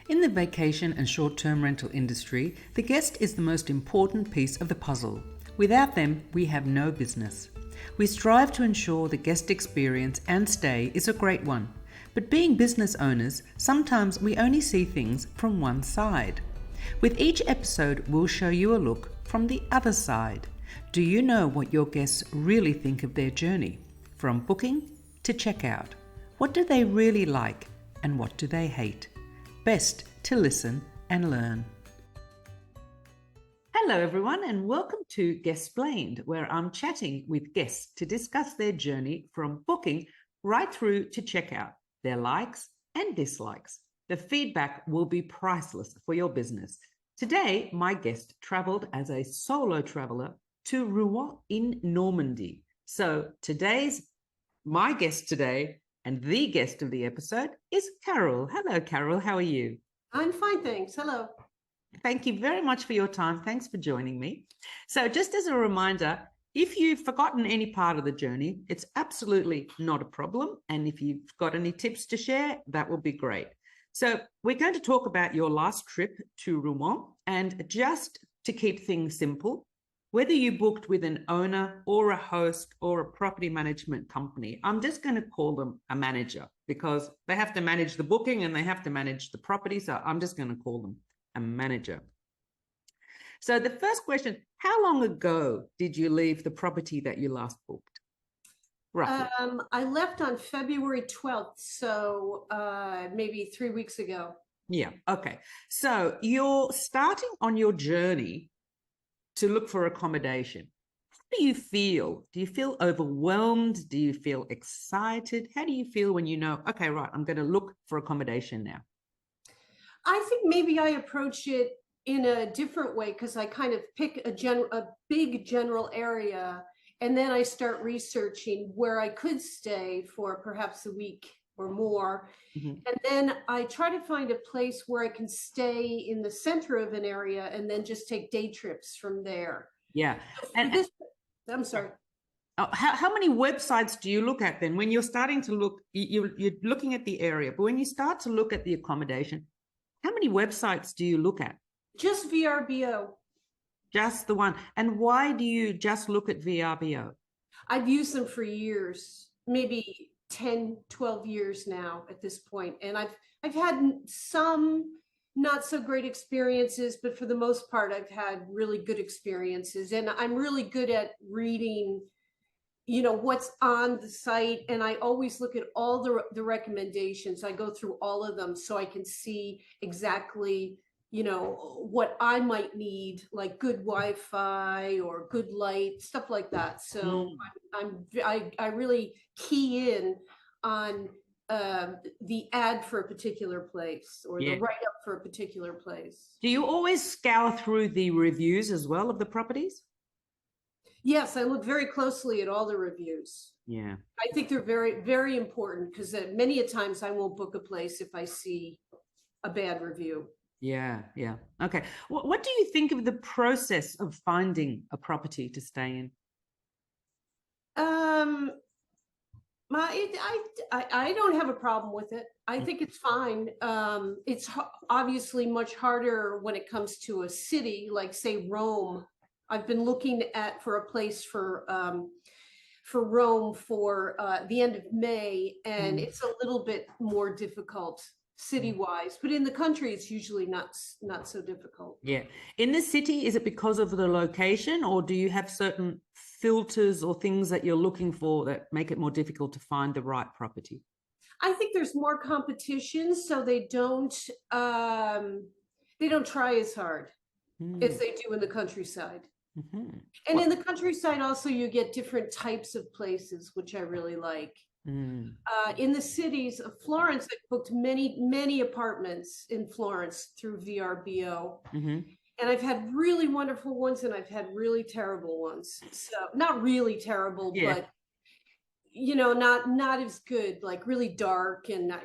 In the vacation and short-term rental industry, the guest is the most important piece of the puzzle. Without them, we have no business. We strive to ensure the guest experience and stay is a great one. But being business owners, sometimes we only see things from one side. With each episode, we'll show you a look from the other side. Do you know what your guests really think of their journey? From booking to checkout. What do they really like and what do they hate? Best to listen and learn. Hello everyone and welcome to Guestplained, where I'm chatting with guests to discuss their journey from booking right through to checkout, their likes and dislikes. The feedback will be priceless for your business. Today, my guest traveled as a solo traveler to Rouen in Normandy. So my guest today and the guest of the episode is Caroyl. Hello, Caroyl. How are you? I'm fine, thanks. Hello. Thank you very much for your time. Thanks for joining me. So just as a reminder, if you've forgotten any part of the journey, it's absolutely not a problem. And if you've got any tips to share, that will be great. So we're going to talk about your last trip to Rouen, and just to keep things simple, whether you booked with an owner or a host or a property management company, I'm just going to call them a manager because they have to manage the booking and they have to manage the property. So I'm just going to call them a manager. So the first question, how long ago did you leave the property that you last booked? Roughly. I left on February 12th, so maybe 3 weeks ago. Yeah, okay. So you're starting on your journey to look for accommodation. How do you feel? Do you feel overwhelmed? Do you feel excited? How do you feel when you know, okay, right, I'm going to look for accommodation now? I think maybe I approach it in a different way because I kind of pick a big general area, and then I start researching where I could stay for perhaps a week or more. Mm-hmm. And then I try to find a place where I can stay in the center of an area and then just take day trips from there. Yeah. I'm sorry. How many websites do you look at then? When you're starting to look, you're looking at the area, but when you start to look at the accommodation, how many websites do you look at? Just VRBO. Just the one. And why do you just look at VRBO? I've used them for years, maybe 10, 12 years now at this point. And I've had some not so great experiences, but for the most part, I've had really good experiences. And I'm really good at reading, what's on the site. And I always look at all the recommendations. I go through all of them so I can see exactly, what I might need, like good Wi-Fi or good light, stuff like that. So I really key in on the ad for a particular place or the write-up for a particular place. Do you always scour through the reviews as well of the properties? Yes, I look very closely at all the reviews. Yeah. I think they're very, very important because many a times I won't book a place if I see a bad review. Yeah. Okay. What do you think of the process of finding a property to stay in? I don't have a problem with it. I think it's fine. It's obviously much harder when it comes to a city like, say, Rome. I've been looking for a place for Rome for the end of May, and it's a little bit more difficult city-wise, but in the country it's usually not so difficult. Yeah. In the city, is it because of the location, or do you have certain filters or things that you're looking for that make it more difficult to find the right property? I think there's more competition, so they don't try as hard as they do in the countryside. Mm-hmm. And in the countryside also you get different types of places, which I really like. In the cities of Florence, I booked many apartments in Florence through VRBO. Mm-hmm. And I've had really wonderful ones and I've had really terrible ones. So not really terrible, but not as good, like really dark, and I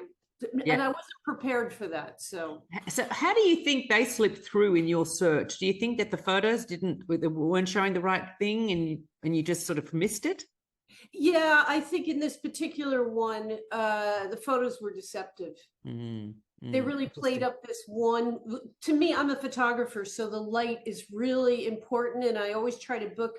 wasn't prepared for that. So how do you think they slipped through in your search? Do you think that the photos weren't showing the right thing and you just sort of missed it? Yeah, I think in this particular one, the photos were deceptive. They really played Interesting. up this one. To me, I'm a photographer, so the light is really important. And I always try to book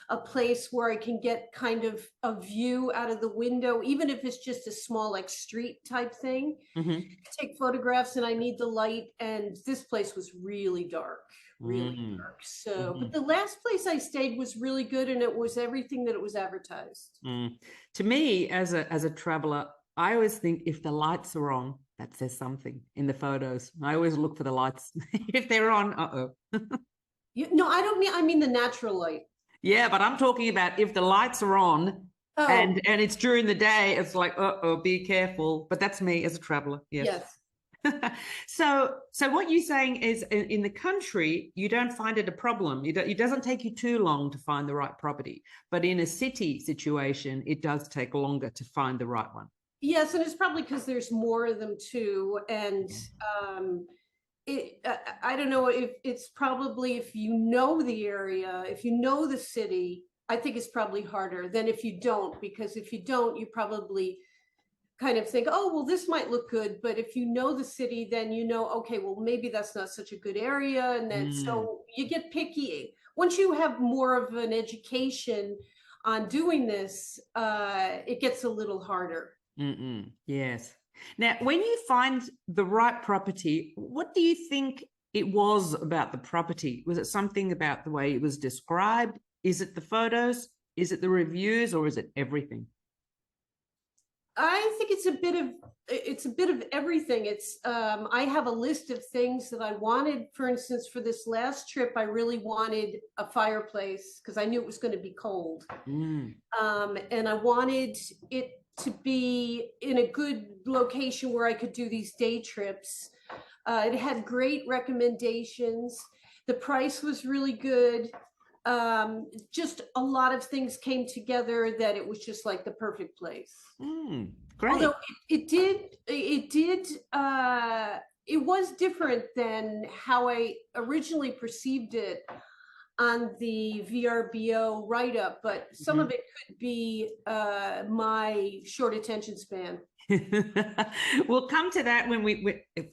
a place where I can get kind of a view out of the window, even if it's just a small, like street type thing. Mm-hmm. Take photographs and I need the light. And this place was really dark, really Mm-hmm. dark. So, but Mm-hmm. the last place I stayed was really good and it was everything that it was advertised. Mm. To me, as a traveler, I always think if the lights are on, that says something in the photos. I always look for the lights. If they're on, uh-oh. No, I don't mean, I mean the natural light. Yeah, but I'm talking about if the lights are on Oh, and it's during the day, it's like, uh-oh, be careful. But that's me as a traveler. Yes. yes. So what you're saying is in the country, you don't find it a problem. It doesn't take you too long to find the right property. But in a city situation, it does take longer to find the right one. Yes, and it's probably because there's more of them too. And Yeah. I don't know if it's probably if you know the area, if you know the city, I think it's probably harder than if you don't, because if you don't, you probably kind of think, oh, well, this might look good. But if you know the city, then you know, okay, well, maybe that's not such a good area. And then Mm, so you get picky. Once you have more of an education on doing this, it gets a little harder. yes. Now, when you find the right property, what do you think it was about the property? Was it something about the way it was described? Is it the photos? Is it the reviews, or is it everything? I think it's a bit of everything. It's I have a list of things that I wanted. For instance, for this last trip, I really wanted a fireplace because I knew it was going to be cold. Mm, And I wanted it to be in a good location where I could do these day trips. It had great recommendations. The price was really good. Just a lot of things came together that it was just like the perfect place. great. Although it was different than how I originally perceived it on the VRBO write-up, but some Mhm. of it could be my short attention span. We'll come to that when we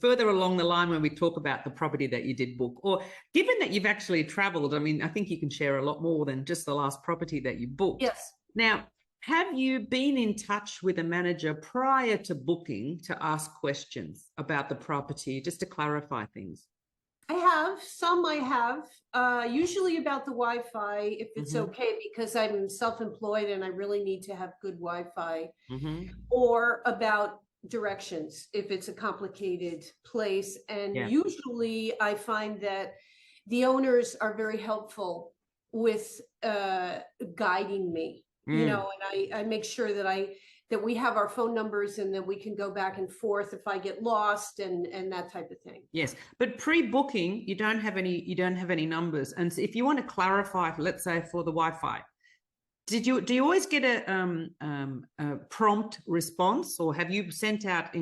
further along the line when we talk about the property that you did book. Or given that you've actually traveled, I mean, I think you can share a lot more than just the last property that you booked. Yes, Now, have you been in touch with a manager prior to booking to ask questions about the property just to clarify things? I have some. I have usually about the Wi-Fi, if it's Mm-hmm. okay, because I'm self-employed and I really need to have good Wi-Fi, Mm-hmm. or about directions if it's a complicated place. And Yeah. usually I find that the owners are very helpful with guiding me, you Mm. know, and I make sure that that we have our phone numbers and that we can go back and forth if I get lost and that type of thing. Yes, but pre-booking, you don't have any numbers. And so if you want to clarify, let's say for the Wi-Fi, do you always get a prompt response, or have you sent out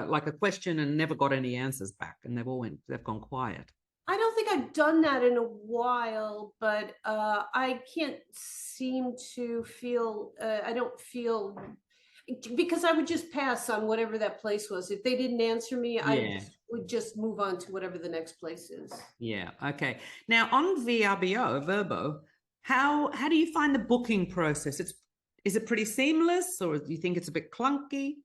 like a question and never got any answers back, and they've gone quiet? I don't think I've done that in a while, but I can't seem to feel, I don't feel, because I would just pass on whatever that place was. If they didn't answer me, I Yeah, would just move on to whatever the next place is. yeah, okay. Now on Verbo, how do you find the booking process? Is it pretty seamless, or do you think it's a bit clunky?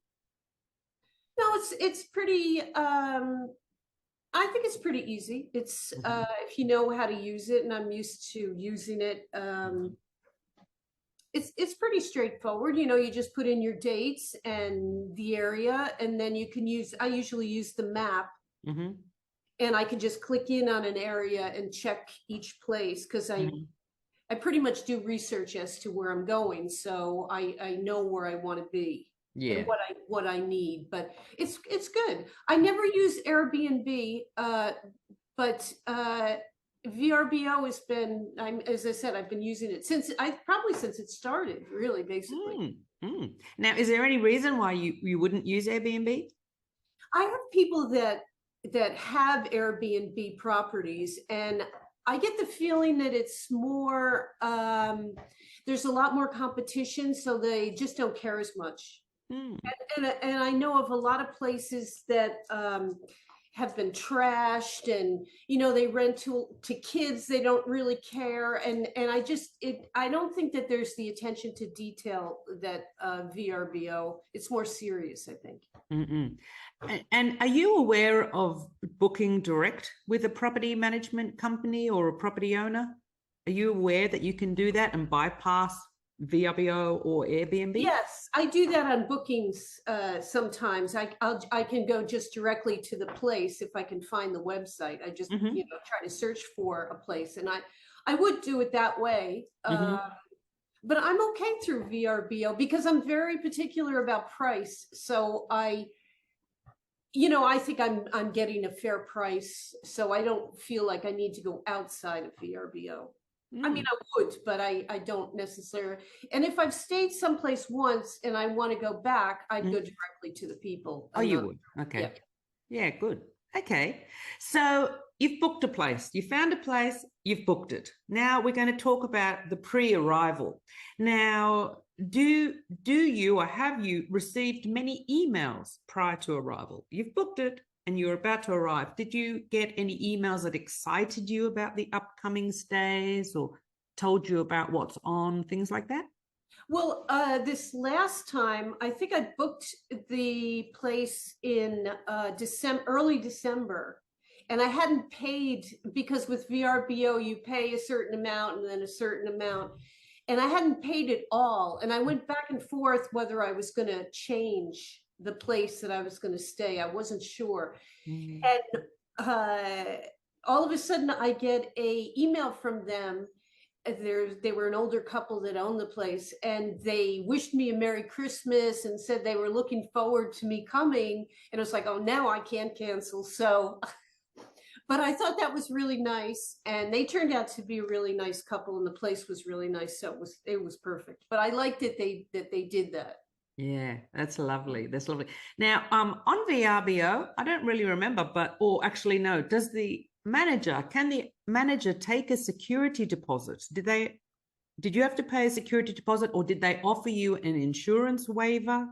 No, it's pretty, I think it's pretty easy. It's Mhm. if you know how to use it, and I'm used to using it. It's pretty straightforward. You know, you just put in your dates and the area, and then you can use. I usually use the map, Mhm. and I can just click in on an area and check each place because Mhm. I pretty much do research as to where I'm going, so I know where I want to be and Yeah. what I need. But it's good. I never use Airbnb, but VRBO has been. As I said, I've been using it since it started. Really, basically. Mm, mm. Now, is there any reason why you wouldn't use Airbnb? I have people that have Airbnb properties, and I get the feeling that it's more. There's a lot more competition, so they just don't care as much. Mm. And I know of a lot of places that have been trashed, and they rent to kids. They don't really care, and I don't think that there's the attention to detail that VRBO. It's more serious, I think. Mm-mm. And are you aware of booking direct with a property management company or a property owner? Are you aware that you can do that and bypass VRBO or Airbnb? Yes, I do that on bookings sometimes. I can go just directly to the place if I can find the website. I just Mm-hmm. try to search for a place, and I would do it that way. Mm-hmm. But I'm okay through VRBO because I'm very particular about price. So I think I'm getting a fair price, so I don't feel like I need to go outside of VRBO. I mean, Mm. I would, but I don't necessarily. And if I've stayed someplace once and I want to go back, I'd go Mm. directly to the people. Oh, And you not, would. yeah. Okay. Yeah, good. Okay. So you've booked a place, you found a place, you've booked it. Now we're going to talk about the pre-arrival. Now, do you or have you received many emails prior to arrival? You've booked it and you're about to arrive. Did you get any emails that excited you about the upcoming stays or told you about what's on, things like that? Well, this last time, I think I booked the place in early December, and I hadn't paid because with VRBO you pay a certain amount and then a certain amount, and I hadn't paid it all, and I went back and forth whether I was going to change the place that I was going to stay. I wasn't sure, Mm. and all of a sudden I get a email from them. They were an older couple that owned the place, and they wished me a Merry Christmas and said they were looking forward to me coming. And it was like, oh, now I can't cancel. So, but I thought that was really nice, and they turned out to be a really nice couple, and the place was really nice. So it was perfect. But I liked that they did that. Yeah, that's lovely. That's lovely. Now, on VRBO, I don't really remember, or actually, no, can the manager take a security deposit? Did you have to pay a security deposit or did they offer you an insurance waiver?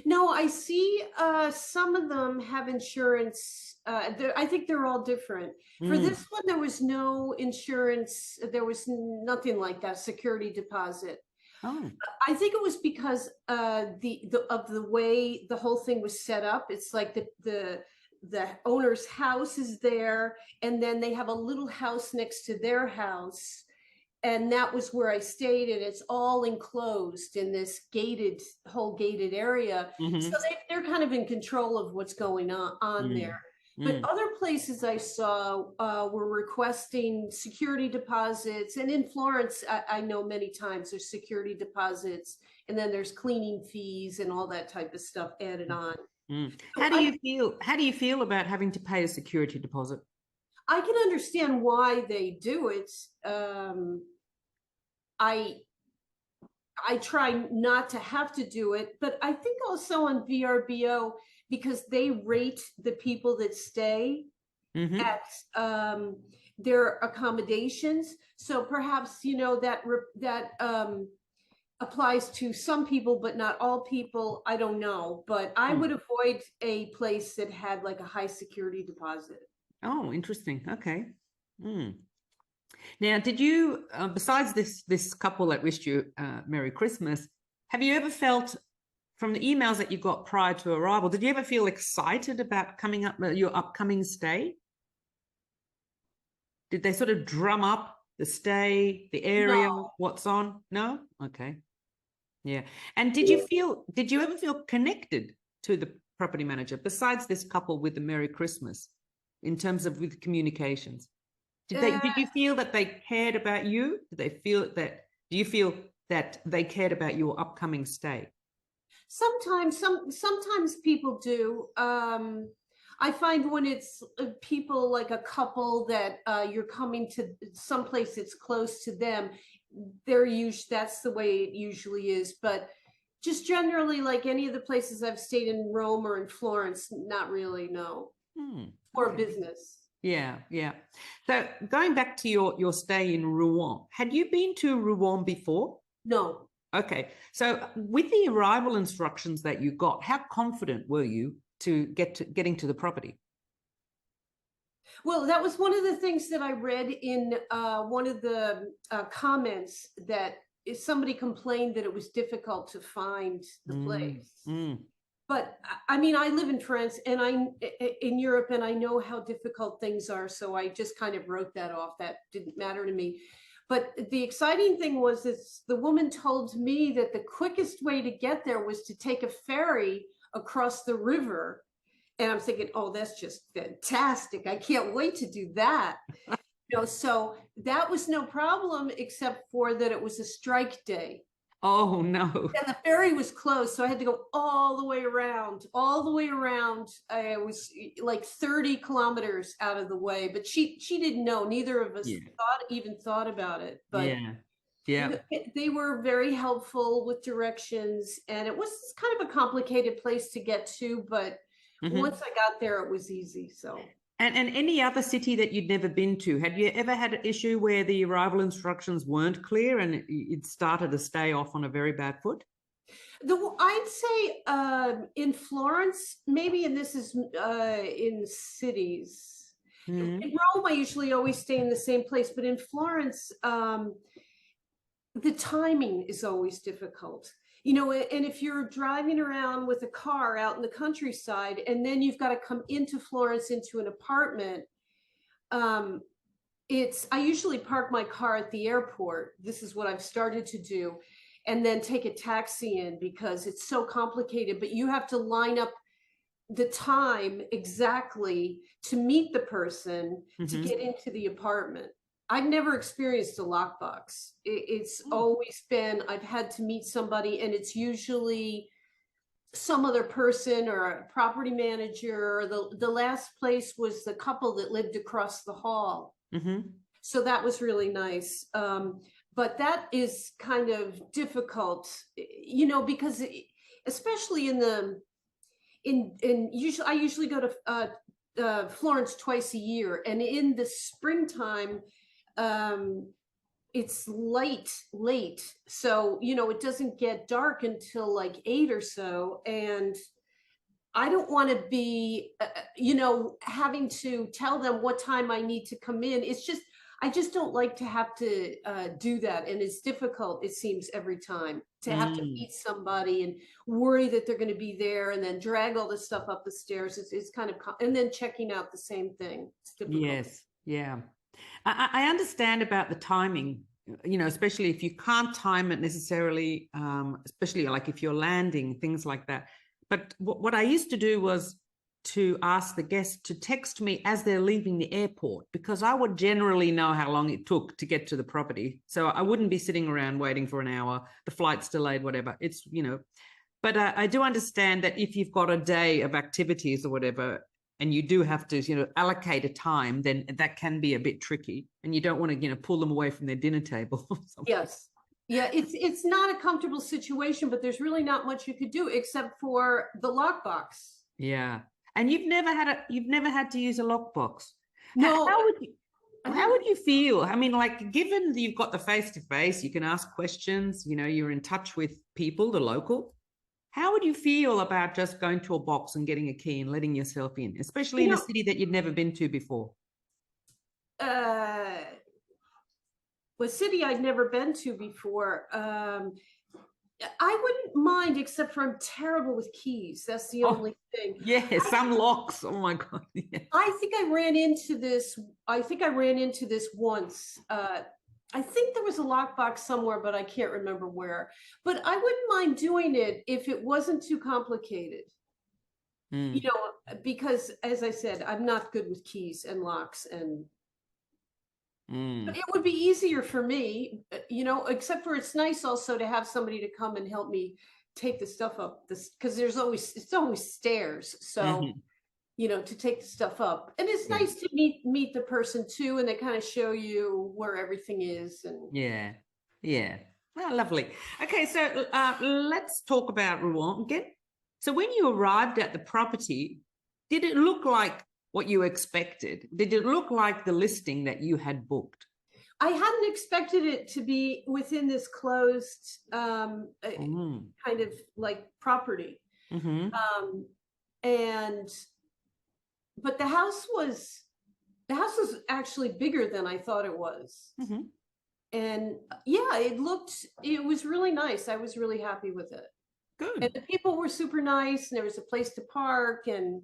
No, I see some of them have insurance. I think they're all different. For Mm. this one, there was no insurance. There was nothing like that, security deposit. Oh. I think it was because the way the whole thing was set up. It's like the owner's house is there, and then they have a little house next to their house, and that was where I stayed, and it's all enclosed in this whole gated area. So Mm-hmm. they're kind of in control of what's going on Mm. there. But Mm. other places I saw were requesting security deposits, and in Florence, I know many times there's security deposits, and then there's cleaning fees and all that type of stuff added on. Mm. So How do you feel? How do you feel about having to pay a security deposit? I can understand why they do it. I I try not to have to do it, but I think also on VRBO because they rate the people that stay Mm-hmm. at their accommodations. So perhaps that applies to some people, but not all people. I don't know, but I Mm. would avoid a place that had like a high security deposit. Oh, interesting. Okay. Mm. Now, did you, besides this couple that wished you Merry Christmas, have you ever felt from the emails that you got prior to arrival, did you ever feel excited about coming up your upcoming stay? Did they sort of drum up the stay, the area, No, what's on? No? Okay. Yeah. And did you ever feel connected to the property manager besides this couple with the Merry Christmas in terms of with communications? uh, Did you feel that they cared about you? Do you feel that they cared about your upcoming stay? sometimes people do. I find when it's people like a couple that you're coming to someplace that's close to them, that's the way it usually is. But just generally, like any of the places I've stayed in Rome or in Florence, not really, no. Hmm, Or okay. business. Yeah, yeah. So going back to your stay in Rouen, had you been to Rouen before? No. Okay. So with the arrival instructions that you got, how confident were you to getting to the property? Well, that was one of the things that I read in one of the comments, that if somebody complained that it was difficult to find the Mm, place. mm, But I mean, I live in France and in Europe, and I know how difficult things are. So I just kind of wrote that off. That didn't matter to me. But the exciting thing was this: the woman told me that the quickest way to get there was to take a ferry across the river. And I'm thinking, oh, that's just fantastic. I can't wait to do that. So that was no problem, except for that it was a strike day. Oh no. And the ferry was closed, so I had to go all the way around, all the way around. I was like 30 kilometers out of the way, but she didn't know. Neither of us Yeah. even thought about it. But Yeah. Yeah. they were very helpful with directions, and it was kind of a complicated place to get to, but Mm-hmm. once I got there, it was easy. So And any other city that you'd never been to, had you ever had an issue where the arrival instructions weren't clear and it started to stay off on a very bad foot? I'd say in Florence, maybe, and this is in cities. In Mm, Rome, I usually always stay in the same place, but in Florence, the timing is always difficult. And if you're driving around with a car out in the countryside, and then you've got to come into Florence into an apartment, um, I usually park my car at the airport. This is what I've started to do, and then take a taxi in, because it's so complicated. But you have to line up the time exactly to meet the person to mm-hmm. get into the apartment. I've never experienced a lockbox. It's always been, I've had to meet somebody, and it's usually some other person or a property manager. The last place was the couple that lived across the hall. Mm-hmm. So that was really nice. But that is kind of difficult, because especially usually I usually go to Florence twice a year, and in the springtime, it's late, so it doesn't get dark until like 8 or so, and I don't want to be, having to tell them what time I need to come in. I just don't like to have to do that. And it's difficult, it seems, every time to have to Mm. meet somebody and worry that they're going to be there, and then drag all this stuff up the stairs. It's kind of, and then checking out the same thing. It's difficult. Yes. Yeah. I understand about the timing, especially if you can't time it necessarily, especially like if you're landing, things like that. But what I used to do was to ask the guests to text me as they're leaving the airport, because I would generally know how long it took to get to the property. So I wouldn't be sitting around waiting for an hour, the flight's delayed, whatever. But I do understand that if you've got a day of activities or whatever, and you do have to, allocate a time, then that can be a bit tricky, and you don't want to, pull them away from their dinner table or something. Yes. Yeah, it's not a comfortable situation, but there's really not much you could do except for the lockbox. Yeah. And you've never had to use a lockbox. No, How would you feel? I mean, like, given that you've got the face to face, you can ask questions, you're in touch with people, the local. How would you feel about just going to a box and getting a key and letting yourself in, especially in a city that you'd never been to before? uh, a city I'd never been to before. I wouldn't mind, except for I'm terrible with keys. That's the Oh, only thing. yeah, some locks. Oh my God. Yeah. I think I ran into this. I think I ran into this once. I think there was a lockbox somewhere, but I can't remember where. But I wouldn't mind doing it if it wasn't too complicated. Mm, Because as I said, I'm not good with keys and locks, and mm. but it would be easier for me, except for it's nice also to have somebody to come and help me take the stuff up this, because it's always stairs. So, Mhm. to take the stuff up. And it's Yeah. nice to meet the person too, and they kind of show you where everything is. And Yeah. Yeah. Oh, lovely. Okay, so let's talk about Rouen again. So when you arrived at the property, did it look like what you expected? Did it look like the listing that you had booked? I hadn't expected it to be within this closed kind of like property. Mm-hmm. Um, and but the house was actually bigger than I thought it was. Mm-hmm. And yeah, it was really nice. I was really happy with it. And Good. the people were super nice, and there was a place to park. And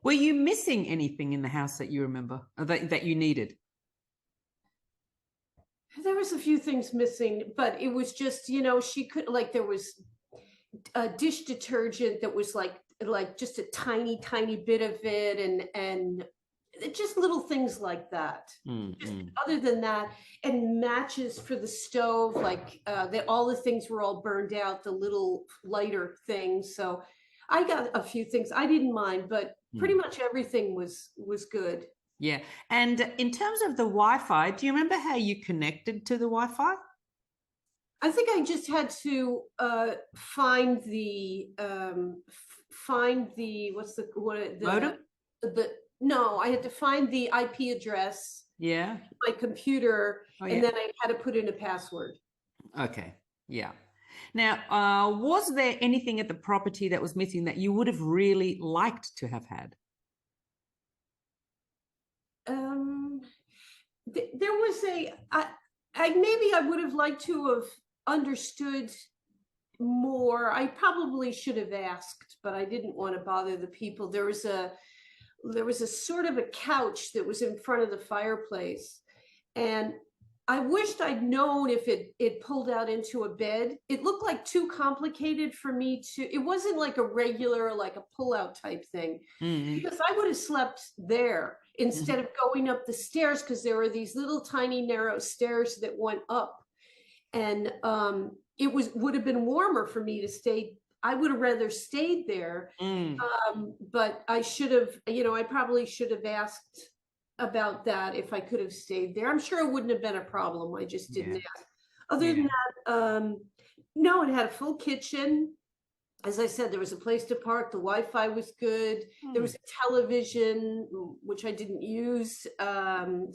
Were you missing anything in the house that you remember, or that you needed? there was a few things missing, but it was just, she could, like, there was a dish detergent that was like just a tiny bit of it, and just little things like that. Just Mm-hmm. other than that, and matches for the stove, like all the things were all burned out, the little lighter things. So I got a few things I didn't mind, but pretty much everything was good. Yeah. And in terms of the Wi-Fi, do you remember how you connected to the Wi-Fi? I think I just had to find the what's Modem? the no, I had to find the IP address, Yeah. my computer, Oh, and yeah. then I had to put in a password. Okay. Yeah. Now, was there anything at the property that was missing that you would have really liked to have had? Um, there was maybe I would have liked to have understood more. I probably should have asked, but I didn't want to bother the people. There was a sort of a couch that was in front of the fireplace, and I wished I'd known if it pulled out into a bed. It looked like too complicated for me to. It wasn't like a regular, like a pull-out type thing, Mm-hmm. because I would have slept there instead of going up the stairs, because there were these little tiny narrow stairs that went up, and it would have been warmer for me to stay. I would have rather stayed there, Mm. but I should have, I probably should have asked about that if I could have stayed there. I'm sure it wouldn't have been a problem. I just didn't Yeah. ask. Other than Yeah. that, no, it had a full kitchen. As I said, there was a place to park. The Wi-Fi was good. There Mm. was a television, which I didn't use. Was there a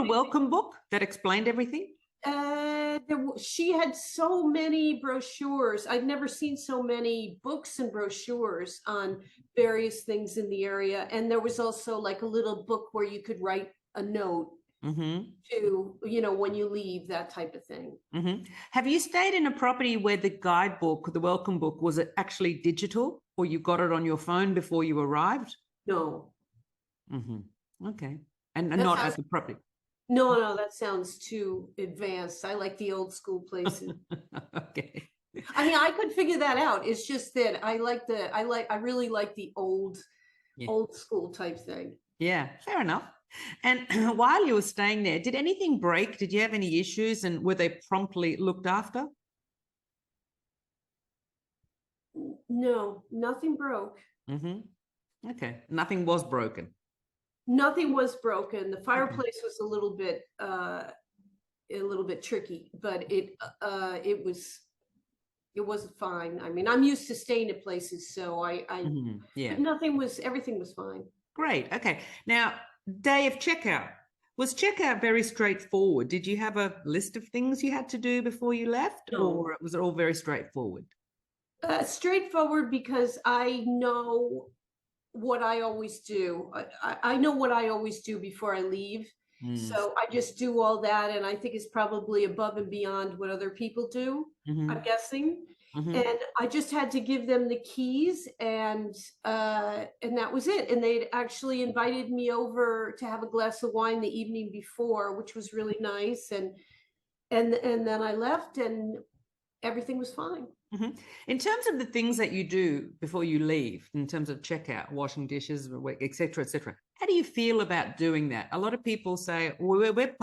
Fireplace. welcome book that explained everything? She had so many brochures. I'd never seen so many books and brochures on various things in the area. And there was also like a little book where you could write a note Mm-hmm. to, when you leave, that type of thing. Mm-hmm. Have you stayed in a property where the guidebook, the welcome book, was it actually digital, or you got it on your phone before you arrived? No, Mm-hmm. Okay. And that not sounds, at the property. no, that sounds too advanced. I like the old school places. Okay. I mean, I could figure that out. It's just that I really like the Yeah. old school type thing. Yeah, fair enough. And while you were staying there, did anything break? Did you have any issues, and were they promptly looked after? No, nothing broke. Mm-hmm. Okay. Nothing was broken. Nothing was broken. The Okay. fireplace was a little bit tricky, but it was fine. I mean, I'm used to staying at places, so Yeah. everything was fine. Great. Okay. Now, day of checkout. Was checkout very straightforward? Did you have a list of things you had to do before you left, No. or was it all very straightforward? Straightforward, because I know what I always do. I know what I always do before I leave. Mm. So I just do all that, and I think it's probably above and beyond what other people do, Mm-hmm. I'm guessing. Mm-hmm. And I just had to give them the keys, and that was it. And they'd actually invited me over to have a glass of wine the evening before, which was really nice. And then I left, and everything was fine. Mm-hmm. In terms of the things that you do before you leave, in terms of checkout, washing dishes, etc., etc., how do you feel about doing that? A lot of people say, well, we're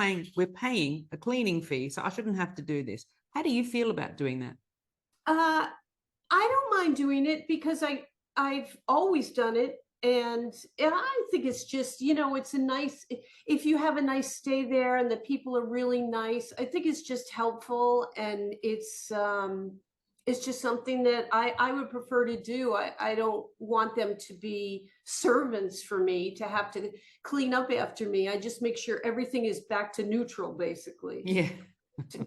paying a cleaning fee, so I shouldn't have to do this. How do you feel about doing that? I don't mind doing it, because I've always done it, and I think it's just, it's a nice, if you have a nice stay there and the people are really nice, I think it's just helpful, and It's just something that I would prefer to do. I don't want them to be servants for me, to have to clean up after me. I just make sure everything is back to neutral, basically, Yeah.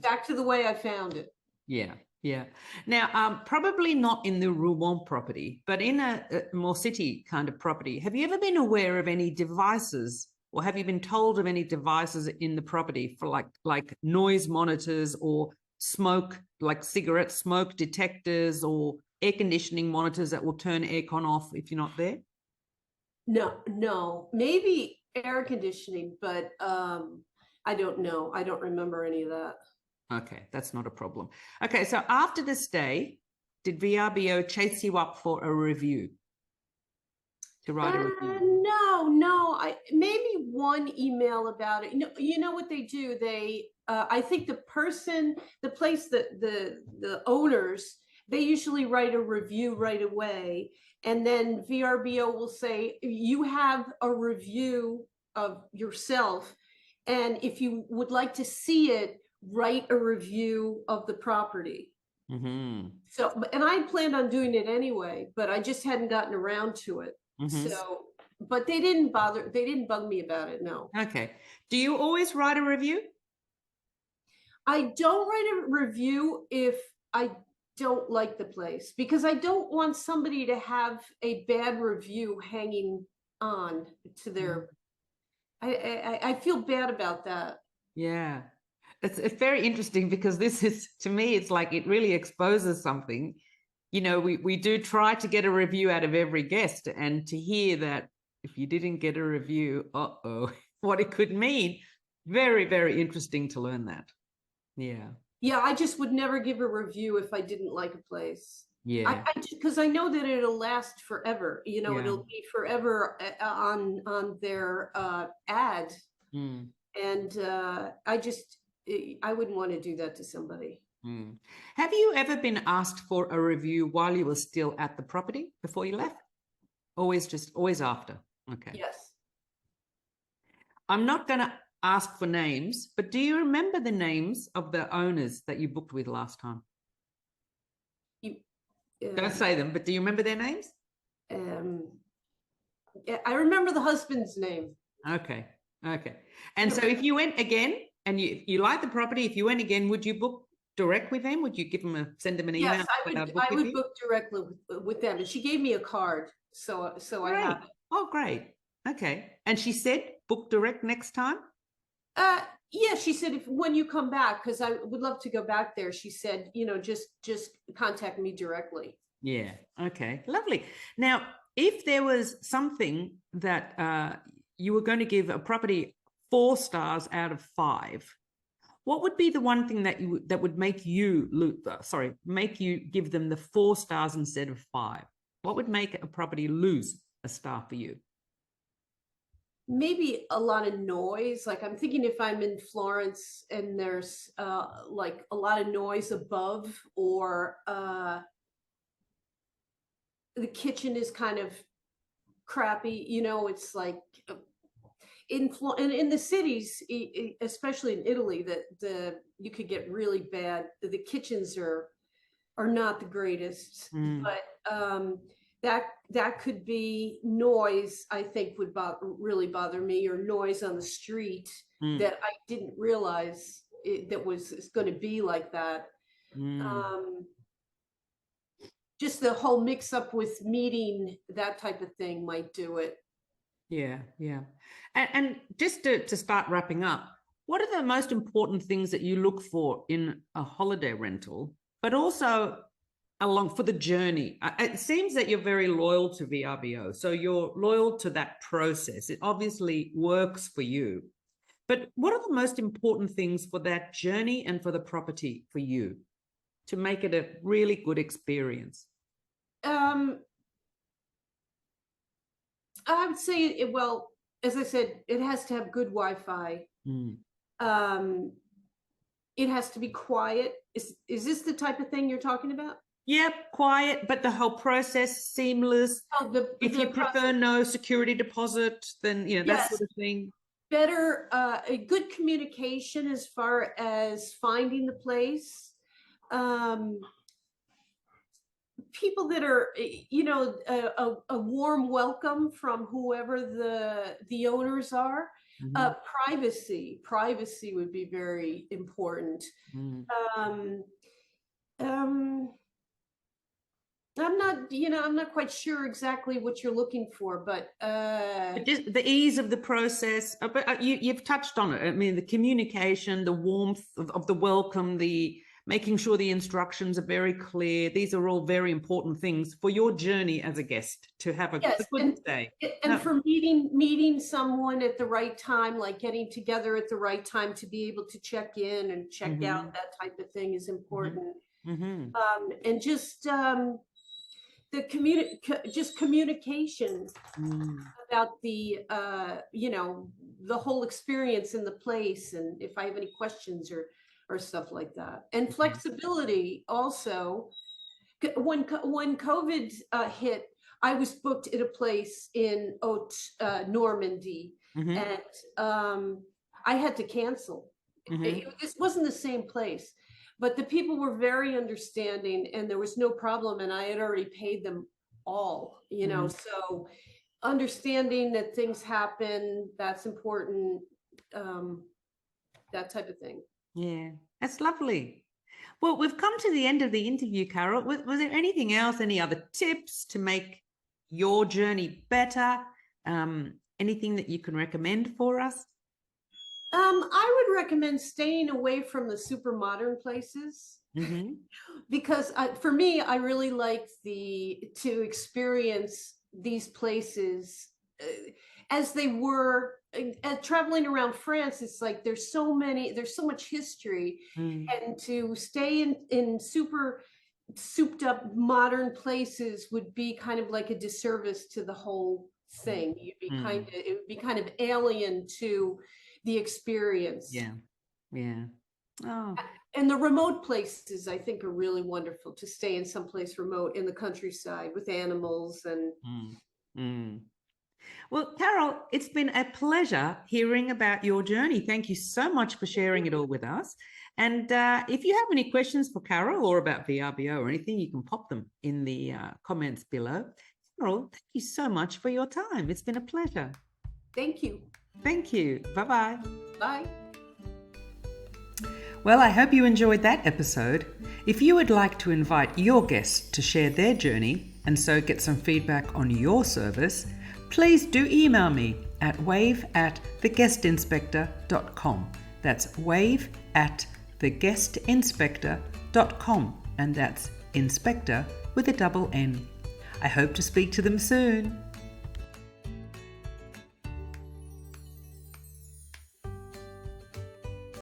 back to the way I found it. Yeah. Yeah. Now, probably not in the Rouen property, but in a more city kind of property. Have you ever been aware of any devices, or have you been told of any devices in the property for like noise monitors or smoke, like cigarette smoke detectors or air conditioning monitors that will turn aircon off if you're not there? No, maybe air conditioning, but I don't know. I don't remember any of that. Okay, that's not a problem. Okay, so after the stay, did VRBO chase you up for a review? To write a review? No. I maybe one email about it. You know what they do? They, I think the place that the owners, they usually write a review right away, and then VRBO will say, you have a review of yourself, and if you would like to see it, write a review of the property. Mm-hmm. So, and I planned on doing it anyway, but I just hadn't gotten around to it. Mm-hmm. So, but they didn't bug me about it. No. Okay. Do you always write a review? I don't write a review if I don't like the place, because I don't want somebody to have a bad review hanging on to their, I feel bad about that. Yeah. It's very interesting because this is, to me, it's like it really exposes something. You know, we do try to get a review out of every guest, and to hear that if you didn't get a review, what it could mean. Very, very interesting to learn that. Yeah. Yeah, I just would never give a review if I didn't like a place. Yeah. Because I know that it'll last forever. You know, Yeah. it'll be forever on their ad, Mm. and I wouldn't want to do that to somebody. Mm. Have you ever been asked for a review while you were still at the property before you left? Always after. Okay. Yes. I'm not going to ask for names, but do you remember the names of the owners that you booked with last time? You, Don't say them, but do you remember their names? um, yeah, I remember the husband's name. Okay. Okay. And so if you went again and you like the property, if you went again, would you book direct with them? Would you send them an email? Yes, I would book directly with them, and she gave me a card, so I have it. Oh, great. Okay. And she said book direct next time? Yeah, she said, if when you come back, because I would love to go back there. She said, just contact me directly. Yeah. Okay. Lovely. Now, if there was something that you were going to give a property 4 stars out of 5, what would be the one thing that would make you make you give them the 4 stars instead of 5? What would make a property lose a star for you? Maybe a lot of noise. Like, I'm thinking if I'm in Florence and there's like a lot of noise above, or the kitchen is kind of crappy. It's like in the cities, especially in Italy, that you could get really bad. The kitchens are not the greatest, but that could be noise. I think would really bother me, or noise on the street that I didn't realize that was going to be like that. Just the whole mix up with meeting, that type of thing might do it. Yeah, yeah. And just to start wrapping up, what are the most important things that you look for in a holiday rental, but also along for the journey? It seems that you're very loyal to VRBO, so you're loyal to that process. It obviously works for you. But what are the most important things for that journey and for the property for you to make it a really good experience? I would say, well, as I said, it has to have good Wi-Fi. It has to be quiet. Is this the type of thing you're talking about? Yep, quiet, but the whole process seamless. If you prefer no security deposit, then that sort of thing. Better, a good communication as far as finding the place. people that are, a warm welcome from whoever the owners are. Mhm. Privacy would be very important. Mm. Um, um, I'm not quite sure exactly what you're looking for, but But just the ease of the process, but you've touched on it. I mean, the communication, the warmth of the welcome, the making sure the instructions are very clear. These are all very important things for your journey as a guest to have a yes, good day. and No. for meeting someone at the right time, like getting together at the right time to be able to check in and check out, that type of thing is important. Mm-hmm. And just just communication Mm. about the whole experience in the place, and if I have any questions or stuff like that. And flexibility also. When COVID hit, I was booked at a place in Haute Normandy, Mm-hmm. and I had to cancel. Mm-hmm. This wasn't the same place, but the people were very understanding, and there was no problem. And I had already paid them all, Mm-hmm. so understanding that things happen, that's important. Um, that type of thing. Yeah, that's lovely. Well, we've come to the end of the interview, Carol. Was there anything else, any other tips to make your journey better? Anything that you can recommend for us? I would recommend staying away from the super modern places, Mm-hmm. because for me, I really like to experience these places as they were. Traveling around France, it's like there's so much history, Mm. and to stay in super souped up modern places would be kind of like a disservice to the whole thing. Mm. It would be kind of alien to the experience. Yeah, yeah. Oh, And the remote places, I think, are really wonderful, to stay in someplace remote in the countryside with animals. And mm. Mm. Well, Carol, it's been a pleasure hearing about your journey. Thank you so much for sharing it all with us. And if you have any questions for Carol or about VRBO or anything, you can pop them in the comments below. Carol, thank you so much for your time. It's been a pleasure. thank you. Thank you. Bye-bye. Bye. Well, I hope you enjoyed that episode. If you would like to invite your guests to share their journey and so get some feedback on your service, please do email me at wave@theguestinspector.com. That's wave@theguestinspector.com, and that's inspector with a double N. I hope to speak to them soon.